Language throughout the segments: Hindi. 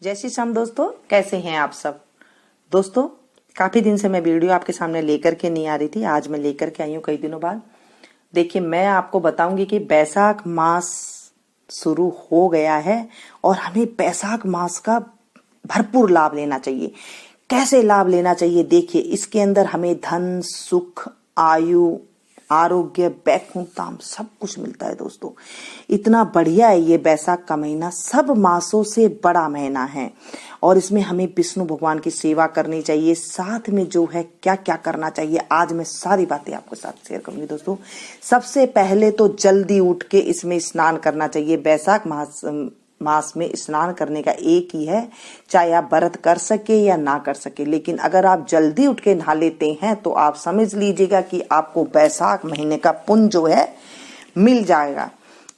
जय श्री राम दोस्तों, कैसे हैं आप सब। दोस्तों, काफी दिन से मैं वीडियो आपके सामने लेकर के नहीं आ रही थी। आज मैं लेकर के आई हूँ कई दिनों बाद। देखिए, मैं आपको बताऊंगी कि बैसाख मास शुरू हो गया है और हमें बैसाख मास का भरपूर लाभ लेना चाहिए। कैसे लाभ लेना चाहिए? देखिए, इसके अंदर हमें धन, सुख, आयु, आरोग्य, वैकुंठधाम सब कुछ मिलता है। दोस्तों, इतना बढ़िया है ये बैसाख का महीना, सब मासों से बड़ा महीना है और इसमें हमें विष्णु भगवान की सेवा करनी चाहिए। साथ में जो है क्या क्या करना चाहिए, आज मैं सारी बातें आपके साथ शेयर करूंगी। दोस्तों, सबसे पहले तो जल्दी उठ के इसमें स्नान करना चाहिए। बैसाख मास में स्नान करने का एक ही है, चाहे आप व्रत कर सके या ना कर सके, लेकिन अगर आप जल्दी उठ के नहा लेते हैं तो आप समझ लीजिएगा कि आपको बैसाख महीने का पुण्य जो है मिल जाएगा।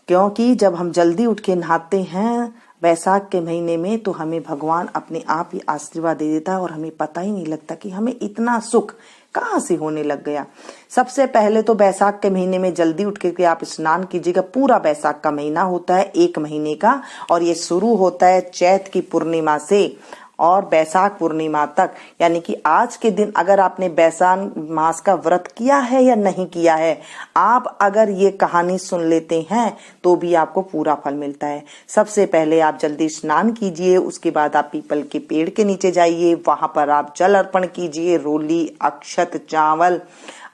क्योंकि जब हम जल्दी उठ के नहाते हैं बैसाख के महीने में तो हमें भगवान अपने आप ही आशीर्वाद दे देता है और हमें पता ही नहीं लगता कि हमें इतना सुख कहाँ से होने लग गया। सबसे पहले तो बैसाख के महीने में जल्दी उठ के आप स्नान कीजिएगा। पूरा बैसाख का महीना होता है एक महीने का और ये शुरू होता है चैत की पूर्णिमा से और बैसाख पूर्णिमा तक, यानी कि आज के दिन अगर आपने बैसाख मास का व्रत किया है या नहीं किया है, आप अगर ये कहानी सुन लेते हैं तो भी आपको पूरा फल मिलता है। सबसे पहले आप जल्दी स्नान कीजिए, उसके बाद आप पीपल के पेड़ के नीचे जाइए, वहां पर आप जल अर्पण कीजिए, रोली, अक्षत, चावल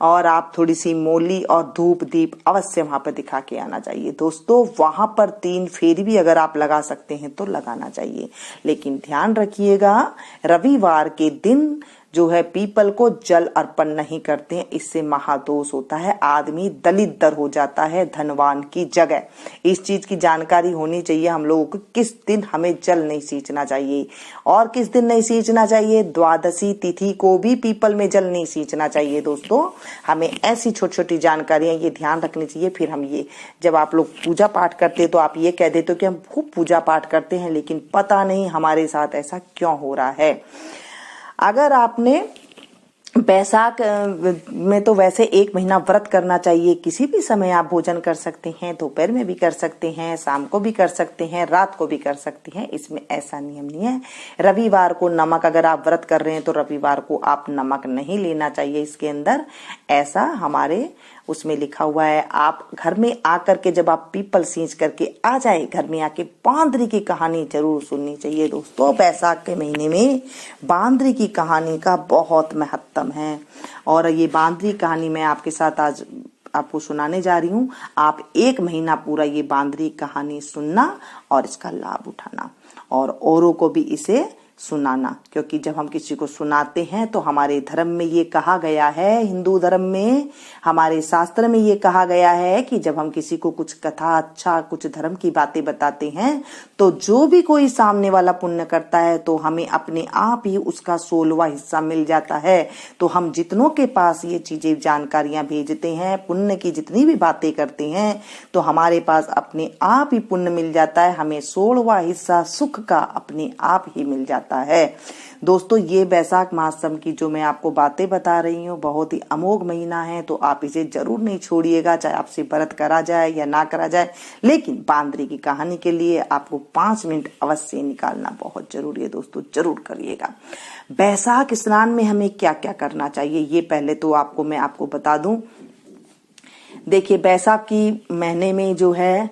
और आप थोड़ी सी मोली और धूप दीप अवश्य वहां पर दिखा के आना चाहिए। दोस्तों, वहां पर 3 फेरी भी अगर आप लगा सकते हैं तो लगाना चाहिए, लेकिन ध्यान रखिएगा रविवार के दिन जो है पीपल को जल अर्पण नहीं करते हैं, इससे महादोष होता है, आदमी दलिद्र हो जाता है धनवान की जगह। इस चीज की जानकारी होनी चाहिए हम लोगों को, किस दिन हमें जल नहीं सींचना चाहिए और किस दिन नहीं सींचना चाहिए। द्वादशी तिथि को भी पीपल में जल नहीं सींचना चाहिए। दोस्तों, हमें ऐसी छोटी छोटी जानकारियां ये ध्यान रखनी चाहिए। फिर हम ये जब आप लोग पूजा पाठ करते हैं तो आप ये कह देते हो कि हम खूब पूजा पाठ करते हैं, लेकिन पता नहीं हमारे साथ ऐसा क्यों हो रहा है। अगर आपने बैसाख में तो वैसे 1 महीना व्रत करना चाहिए। किसी भी समय आप भोजन कर सकते हैं, दोपहर में भी कर सकते हैं, शाम को भी कर सकते हैं, रात को भी कर सकते हैं, इसमें ऐसा नियम नहीं है। रविवार को नमक, अगर आप व्रत कर रहे हैं तो रविवार को आप नमक नहीं लेना चाहिए इसके अंदर, ऐसा हमारे उसमें लिखा हुआ है। आप घर में आकर के जब आप पीपल सींच करके आ जाए, घर में आके बांदरी की कहानी जरूर सुननी चाहिए। दोस्तों, बैसाख के महीने में बांदरी की कहानी का बहुत महत्व है और ये बांदरी कहानी मैं आपके साथ आज आपको सुनाने जा रही हूँ। आप 1 महीना पूरा ये बांदरी कहानी सुनना और इसका लाभ उठाना और औरों को भी इसे सुनाना, क्योंकि जब हम किसी को सुनाते हैं तो हमारे धर्म में ये कहा गया है, हिंदू धर्म में हमारे शास्त्र में ये कहा गया है कि जब हम किसी को कुछ कथा, अच्छा कुछ धर्म की बातें बताते हैं तो जो भी कोई सामने वाला पुण्य करता है तो हमें अपने आप ही उसका 16वां हिस्सा मिल जाता है। तो हम जितनों के पास ये चीजें जानकारियां भेजते हैं, पुण्य की जितनी भी बातें करते हैं, तो हमारे पास अपने आप ही पुण्य मिल जाता है, हमें 16वां हिस्सा सुख का अपने आप ही मिल जाता है। दोस्तों, ये बैसाख मासम की जो मैं आपको बातें बता रही हूँ बहुत ही अमोघ महीना है, तो आप इसे जरूर नहीं छोड़िएगा, चाहे आपसे व्रत करा जाए या ना करा जाए। लेकिन बांदरी की कहानी के लिए आपको 5 मिनट अवश्य निकालना बहुत जरूरी है। दोस्तों, जरूर करिएगा। बैसाख स्नान में हमें क्या क्या करना चाहिए ये पहले तो मैं आपको बता दूं। देखिए, बैसाख की महीने में जो है,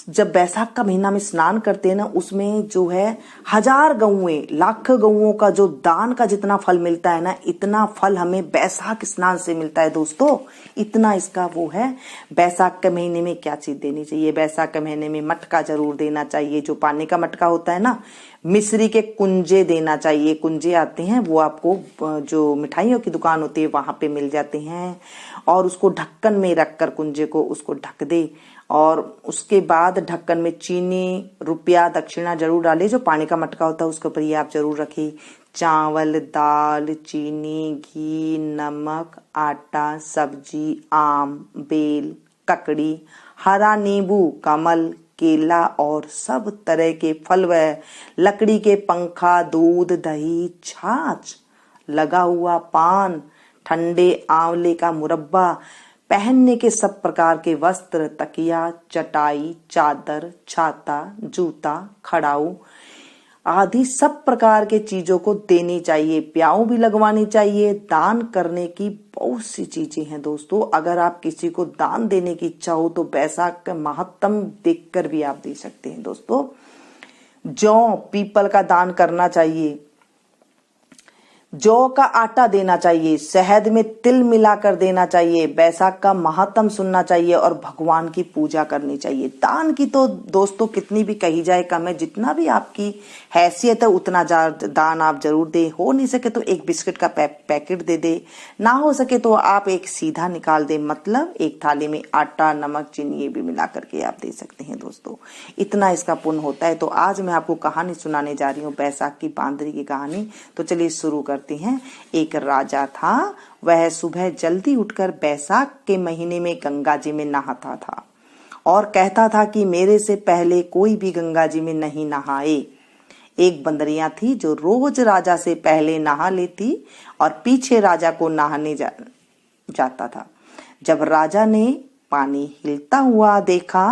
जब बैसाख का महीना में स्नान करते हैं ना, उसमें जो है 1000 गौएं, लाख गौओं का जो दान का जितना फल मिलता है ना, इतना फल हमें बैसाख स्नान से मिलता है। दोस्तों, इतना इसका वो है। बैसाख के महीने में क्या चीज देनी चाहिए? बैसाख के महीने में मटका जरूर देना चाहिए, जो पानी का मटका होता है ना। मिश्री के कुंजे देना चाहिए, कुंजे आते हैं वो आपको जो मिठाइयों की दुकान होती है वहां पे मिल जाते हैं, और उसको ढक्कन में रखकर कुंजे को उसको ढक दे और उसके बाद ढक्कन में चीनी, रुपया, दक्षिणा जरूर डाले। जो पानी का मटका होता है उसके ऊपर ये आप जरूर रखिए। चावल, दाल, चीनी, घी, नमक, आटा, सब्जी, आम, बेल, ककड़ी, हरा नींबू, कमल, केला और सब तरह के फल व लकड़ी के पंखा, दूध, दही, छाछ, लगा हुआ पान, ठंडे आंवले का मुरब्बा, पहनने के सब प्रकार के वस्त्र, तकिया, चटाई, चादर, छाता, जूता, खड़ाऊ, आदि सब प्रकार के चीजों को देनी चाहिए, प्याऊ भी लगवानी चाहिए। दान करने की बहुत सी चीजें हैं दोस्तों। अगर आप किसी को दान देने की इच्छा हो तो बैसाख का महत्तम देखकर भी आप दे सकते हैं दोस्तों। जौ पीपल का दान करना चाहिए, जौ का आटा देना चाहिए, शहद में तिल मिलाकर देना चाहिए, बैसाख का महात्म सुनना चाहिए और भगवान की पूजा करनी चाहिए। दान की तो दोस्तों कितनी भी कही जाए कम है। जितना भी आपकी हैसियत है उतना दान आप जरूर दे। हो नहीं सके तो एक बिस्किट का पैकेट दे दे, ना हो सके तो आप एक सीधा निकाल दे, मतलब एक थाली में आटा नमक चीनी ये भी मिला करके आप दे सकते हैं दोस्तों। इतना इसका पुण्य होता है। तो आज मैं आपको कहानी सुनाने जा रही हूँ, बैसाख की बांदरी की कहानी। तो चलिए शुरू करते हैं। एक राजा था, वह सुबह जल्दी उठकर बैसाख के महीने में गंगा जी में नहाता था और कहता था कि मेरे से पहले कोई भी गंगा जी में नहीं नहाए। एक बंदरिया थी जो रोज राजा से पहले नहा लेती और पीछे राजा को नहाने जाता था। जब राजा ने पानी हिलता हुआ देखा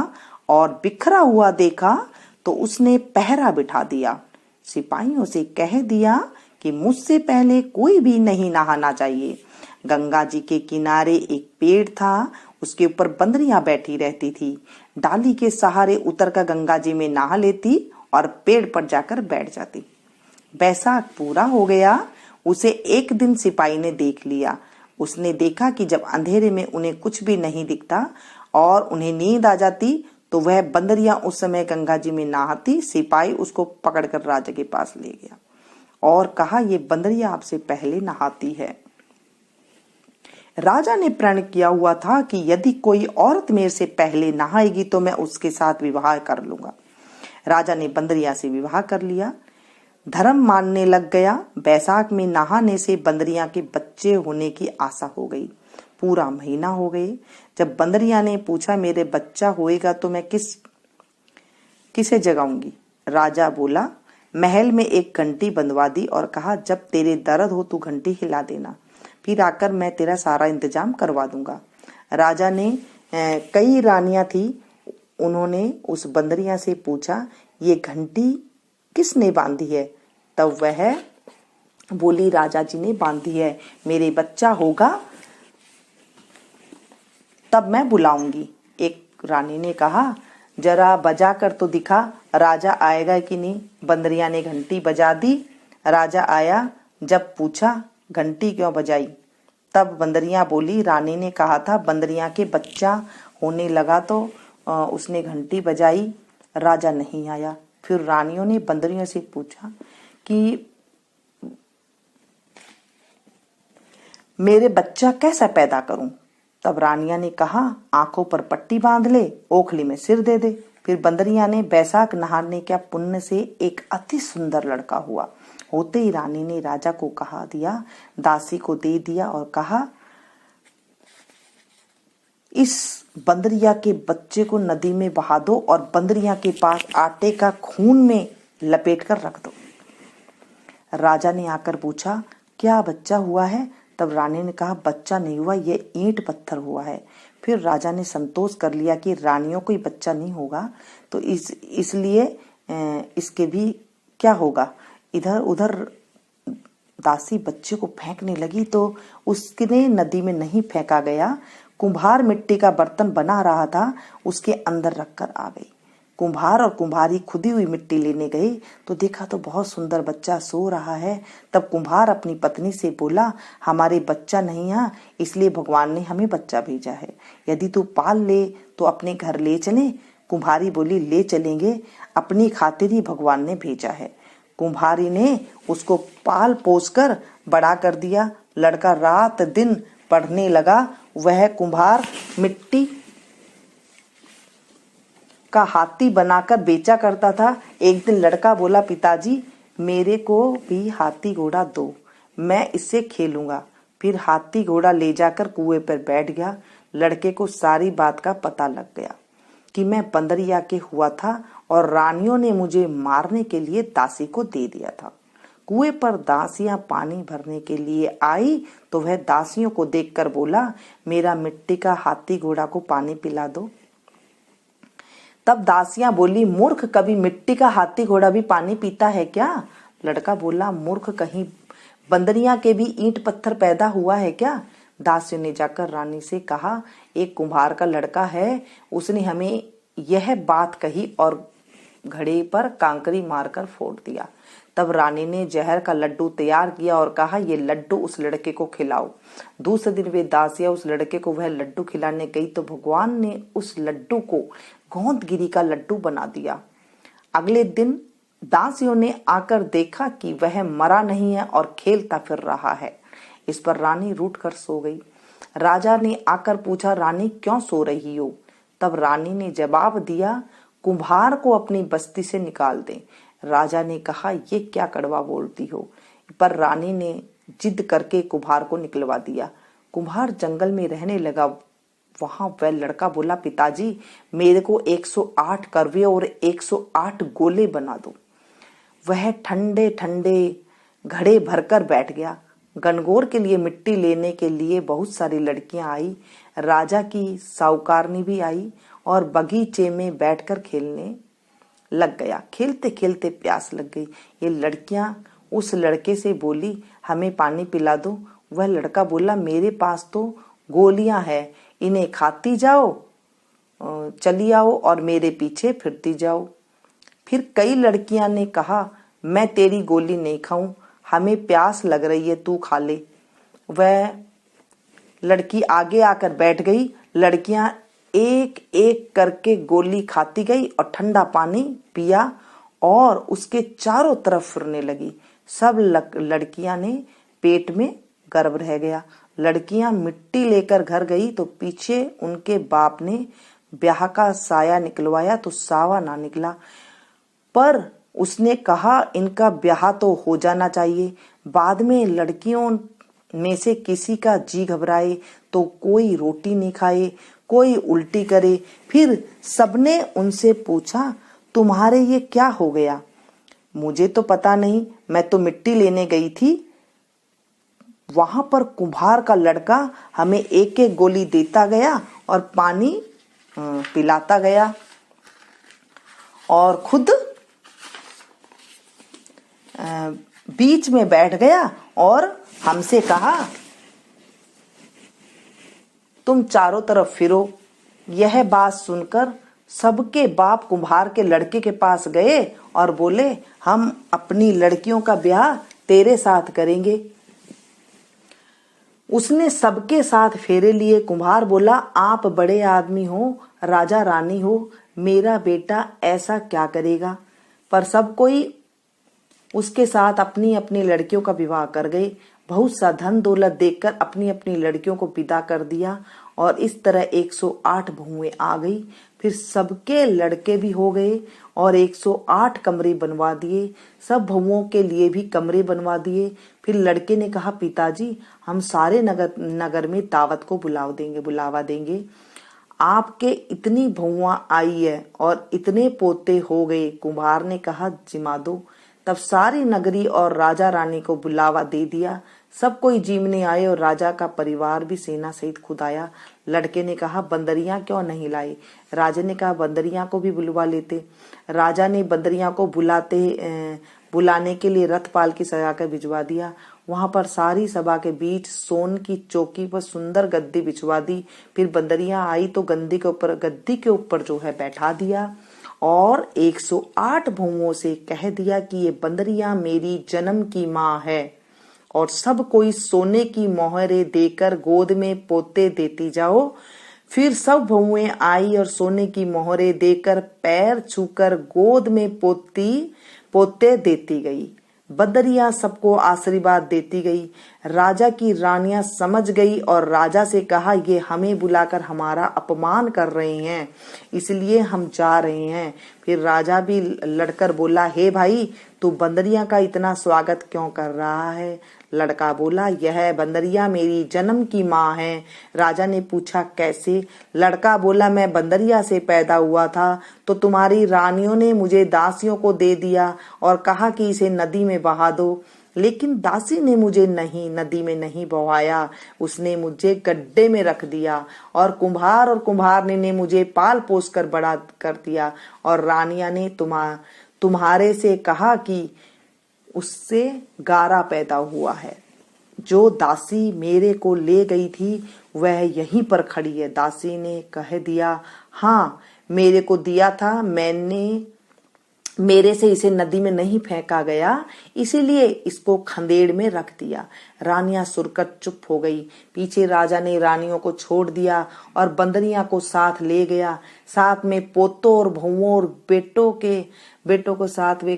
और बिखरा हुआ देखा तो उसने पहरा बिठा दिया। सिपाहियों से कह दिया कि मुझसे पहले कोई भी नहीं नहाना चाहिए। गंगा जी के किनारे एक पेड़ था, उसके ऊपर बंदरियां बैठी रहती थी। डाली के सहारे उतरकर गंगा जी में नहा लेती और पेड़ पर जाकर बैठ जाती। बैसाख पूरा हो गया, उसे एक दिन सिपाही ने देख लिया। उसने देखा कि जब अंधेरे में उन्हें कुछ भी नहीं दिखता और उन्हें नींद आ जाती तो वह बंदरियां उस समय गंगा जी में नहाती। सिपाही उसको पकड़कर राजा के पास ले गया और कहा, ये बंदरिया आपसे पहले नहाती है। राजा ने प्रण किया हुआ था कि यदि कोई औरत मेरे से पहले नहाएगी तो मैं उसके साथ विवाह कर लूंगा। राजा ने बंदरिया से विवाह कर लिया, धर्म मानने लग गया। बैसाख में नहाने से बंदरिया के बच्चे होने की आशा हो गई। पूरा महीना हो गए। जब बंदरिया ने पूछा, मेरे बच्चा होएगा तो मैं किसे जगाऊंगी? राजा बोला, महल में एक घंटी बंधवा दी और कहा, जब तेरे दर्द हो तू घंटी हिला देना, फिर आकर मैं तेरा सारा इंतजाम करवा दूंगा। राजा ने कई रानियां थी, उन्होंने उस बंदरिया से पूछा, ये घंटी किसने बांधी है? तब वह बोली, राजा जी ने बांधी है, मेरे बच्चा होगा तब मैं बुलाऊंगी। एक रानी ने कहा, जरा बजा कर तो दिखा, राजा आएगा कि नहीं। बंदरिया ने घंटी बजा दी। राजा आया। जब पूछा, घंटी क्यों बजाई? तब बंदरिया बोली, रानी ने कहा था बंदरिया के बच्चा होने लगा तो उसने घंटी बजाई। राजा नहीं आया। फिर रानियों ने बंदरियों से पूछा कि मेरे बच्चा कैसा पैदा करूं? तब रानिया ने कहा, आंखों पर पट्टी बांध ले, ओखली में सिर दे दे। फिर बंदरिया ने बैसाख नहाने के पुण्य से एक अति सुंदर लड़का हुआ। होते ही रानी ने राजा को कहा दिया, दासी को दे दिया और कहा, इस बंदरिया के बच्चे को नदी में बहा दो और बंदरिया के पास आटे का खून में लपेट कर रख दो। राजा ने आकर पूछा, क्या बच्चा हुआ है? तब रानी ने कहा, बच्चा नहीं हुआ, ये ईंट पत्थर हुआ है। फिर राजा ने संतोष कर लिया कि रानियों को ही बच्चा नहीं होगा तो इसलिए इसके भी क्या होगा। इधर उधर दासी बच्चे को फेंकने लगी तो उसने नदी में नहीं फेंका गया। कुम्हार मिट्टी का बर्तन बना रहा था, उसके अंदर रखकर आ गई। कुम्हार और कुम्हारी खुदी हुई मिट्टी लेने गए तो देखा तो बहुत सुंदर बच्चा सो रहा है। तब कुम्हार अपनी पत्नी से बोला, हमारे बच्चा नहीं है, इसलिए भगवान ने हमें बच्चा भेजा है, यदि तू पाल ले तो अपने घर ले चले। कुम्हारी बोली, ले चलेंगे, अपनी खातिर ही भगवान ने भेजा है। कुम्हारी ने उसको पाल पोस कर बड़ा कर दिया। लड़का रात दिन पढ़ने लगा। वह कुम्हार मिट्टी का हाथी बनाकर बेचा करता था। एक दिन लड़का बोला, पिताजी मेरे को भी हाथी घोड़ा दो, मैं इससे खेलूंगा। फिर हाथी घोड़ा ले जाकर कुएं पर बैठ गया। लड़के को सारी बात का पता लग गया कि मैं बंदरिया के हुआ था और रानियों ने मुझे मारने के लिए दासी को दे दिया था। कुएं पर दासियां पानी भरने के लिए आई तो वह दासियों को देखकर बोला, मेरा मिट्टी का हाथी घोड़ा को पानी पिला दो। तब दासियां बोली, मूर्ख, कभी मिट्टी का हाथी घोड़ा भी पानी पीता है क्या? लड़का बोला, मूर्ख, कहीं बंदरियां के भी ईंट पत्थर पैदा हुआ है क्या? दासियों ने जाकर रानी से कहा, एक कुम्हार का लड़का है, उसने हमें यह बात कही और घड़े पर कांकरी मारकर फोड़ दिया। तब रानी ने जहर का लड्डू तैयार किया और कहा, ये लड्डू उस लड़के को खिलाओ। दूसरे दिन वे दासियां उस लड़के को वह लड्डू खिलाने गई तो भगवान ने उस लड्डू को गोंदगिरी का लड्डू बना दिया। अगले दिन दासियों ने आकर देखा कि वह मरा नहीं है और खेलता फिर रहा है। इस पर रानी रूठ कर सो गई। राजा ने आकर पूछा, रानी क्यों सो रही हो? तब रानी ने जवाब दिया, कुम्हार को अपनी बस्ती से निकाल दे। राजा ने कहा, ये क्या कड़वा बोलती हो? पर रानी ने जिद करके कुम्हार को निकलवा दिया। कुम्हार जंगल में रहने लगा। वहां वह लड़का बोला, पिताजी, मेरे को 108 करवे और 108 गोले बना दो। वह ठंडे ठंडे घड़े भरकर बैठ गया। गणगौर के लिए मिट्टी लेने के लिए बहुत सारी लड़कियां आई। राजा की साहूकारनी भी आई और बगीचे में बैठकर खेलने लग गया। खेलते खेलते प्यास लग गई। ये लड़कियां उस लड़के से बोली, हमें पानी पिला दो। वह लड़का बोला, मेरे पास तो गोलियां हैं, इन्हें खाती जाओ, चली आओ और मेरे पीछे फिरती जाओ। फिर कई लड़कियां ने कहा, मैं तेरी गोली नहीं खाऊं, हमें प्यास लग रही है, तू खा ले। वह लड़की आगे आकर बैठ गई। लड़कियां एक एक करके गोली खाती गई और ठंडा पानी पिया और उसके चारों तरफ फिरने लगी। सब लड़कियां ने पेट में गर्भ रह गया। लड़कियां मिट्टी लेकर घर गई तो पीछे उनके बाप ने ब्याह का साया निकलवाया तो सावा ना निकला। पर उसने कहा, इनका ब्याह तो हो जाना चाहिए। बाद में लड़कियों में से किसी का जी घबराए तो कोई रोटी नहीं खाए, कोई उल्टी करे। फिर सबने उनसे पूछा, तुम्हारे ये क्या हो गया? मुझे तो पता नहीं, मैं तो मिट्टी लेने गई थी। वहां पर कुम्हार का लड़का हमें एक एक गोली देता गया और पानी पिलाता गया और खुद बीच में बैठ गया और हमसे कहा, तुम चारों तरफ फिरो। यह बात सुनकर सबके बाप कुम्हार के लड़के के पास गए और बोले, हम अपनी लड़कियों का ब्याह तेरे साथ करेंगे। उसने सबके साथ फेरे लिए। कुम्हार बोला, आप बड़े आदमी हो, राजा रानी हो, मेरा बेटा ऐसा क्या करेगा? पर सब कोई उसके साथ अपनी अपनी लड़कियों का विवाह कर गए। बहुत सा धन दौलत देखकर अपनी अपनी लड़कियों को विदा कर दिया और इस तरह 108 बहुएं आ गई। फिर सबके लड़के भी हो गए और 108 कमरे बनवा दिए। सब बहुओं के लिए भी कमरे बनवा दिए। फिर लड़के ने कहा, पिताजी, हम सारे नगर में दावत को बुलावा देंगे। आपके इतनी बहुआं आई है और इतने पोते हो गए। कुम्हार ने कहा, जिमा दो। तब सारी नगरी और राजा रानी को बुलावा दे दिया। सब कोई जीवने आए और राजा का परिवार भी सेना सहित खुद आया। लड़के ने कहा, बंदरियां क्यों नहीं लाई? राजा ने कहा, बंदरियां को भी बुलवा लेते। राजा ने बंदरियां को बुलाने के लिए रथ पाल की सजाकर भिजवा दिया। वहां पर सारी सभा के बीच सोन की चौकी पर सुंदर गद्दी बिछवा दी। फिर बंदरियां आई तो गद्दी के ऊपर जो है बैठा दिया और 108 बहुओं से कह दिया कि ये बंदरियां मेरी जन्म की माँ है और सब कोई सोने की मोहरें देकर गोद में पोते देती जाओ। फिर सब बहुएं आई और सोने की मोहरें देकर पैर छूकर गोद में पोते देती गई। बंदरियां सबको आशीर्वाद देती गई। राजा की रानियां समझ गई और राजा से कहा, ये हमें बुलाकर हमारा अपमान कर रहे हैं, इसलिए हम जा रहे हैं। फिर राजा भी लड़कर बोला, हे भाई, तू बंदरियां का इतना स्वागत क्यों कर रहा है? लड़का बोला, यह बंदरियां मेरी जन्म की माँ है। राजा ने पूछा, कैसे? लड़का बोला, मैं बंदरिया से पैदा हुआ था तो तुम्हारी रानियों ने मुझे दासियों को दे दिया और कहा कि इसे नदी में बहा दो। लेकिन दासी ने मुझे नहीं नदी में नहीं बहाया, उसने मुझे गड्ढे में रख दिया। और कुम्हारनी ने मुझे पाल पोस कर बड़ा कर दिया। और रानिया ने तुम्हारे से कहा कि उससे गारा पैदा हुआ है। जो दासी मेरे को ले गई थी वह यहीं पर खड़ी है। दासी ने कह दिया, हाँ मेरे को दिया था, मेरे से इसे नदी में नहीं फेंका गया, इसीलिए इसको खंदेड़ में रख दिया। रानियां सुरकर चुप हो गई। पीछे राजा ने रानियों को छोड़ दिया और बंदरिया को साथ ले गया। साथ में पोतों और बहुओं और बेटों को साथ वे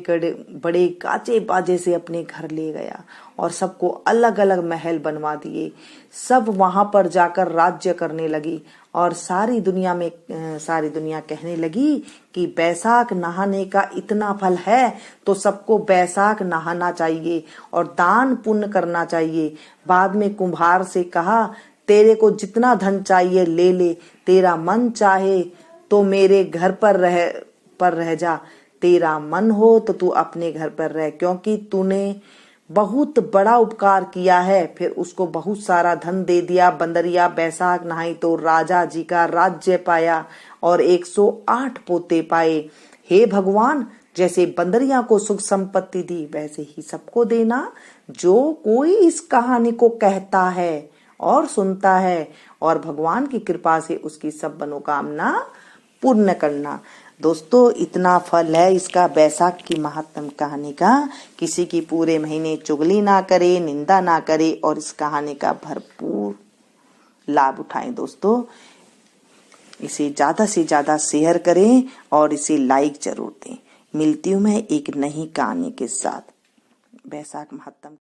बड़े गाजे बाजे से अपने घर ले गया और सबको अलग अलग महल बनवा दिए। सब वहां पर जाकर राज्य करने लगी और सारी दुनिया कहने लगी कि बैसाख नहाने का इतना फल है तो सबको बैसाख नहाना चाहिए और दान पुण्य करना चाहिए। बाद में कुम्हार से कहा, तेरे को जितना धन चाहिए ले ले, तेरा मन चाहे तो मेरे घर पर रह जा, तेरा मन हो तो तू अपने घर पर रह, क्योंकि तूने बहुत बड़ा उपकार किया है। फिर उसको बहुत सारा धन दे दिया। बंदरिया बैसाख नहाई तो राजा जी का राज्य पाया और 108 पोते पाए। हे भगवान, जैसे बंदरिया को सुख संपत्ति दी वैसे ही सबको देना। जो कोई इस कहानी को कहता है और सुनता है और भगवान की कृपा से उसकी सब मनोकामना पूर्ण करना। दोस्तों, इतना फल है इसका बैसाख की महात्म कहानी का। किसी की पूरे महीने चुगली ना करे, निंदा ना करे और इस कहानी का भरपूर लाभ उठाएं। दोस्तों, इसे ज्यादा से ज्यादा शेयर करें और इसे लाइक जरूर दें। मिलती हूँ मैं एक नई कहानी के साथ। बैसाख महात्म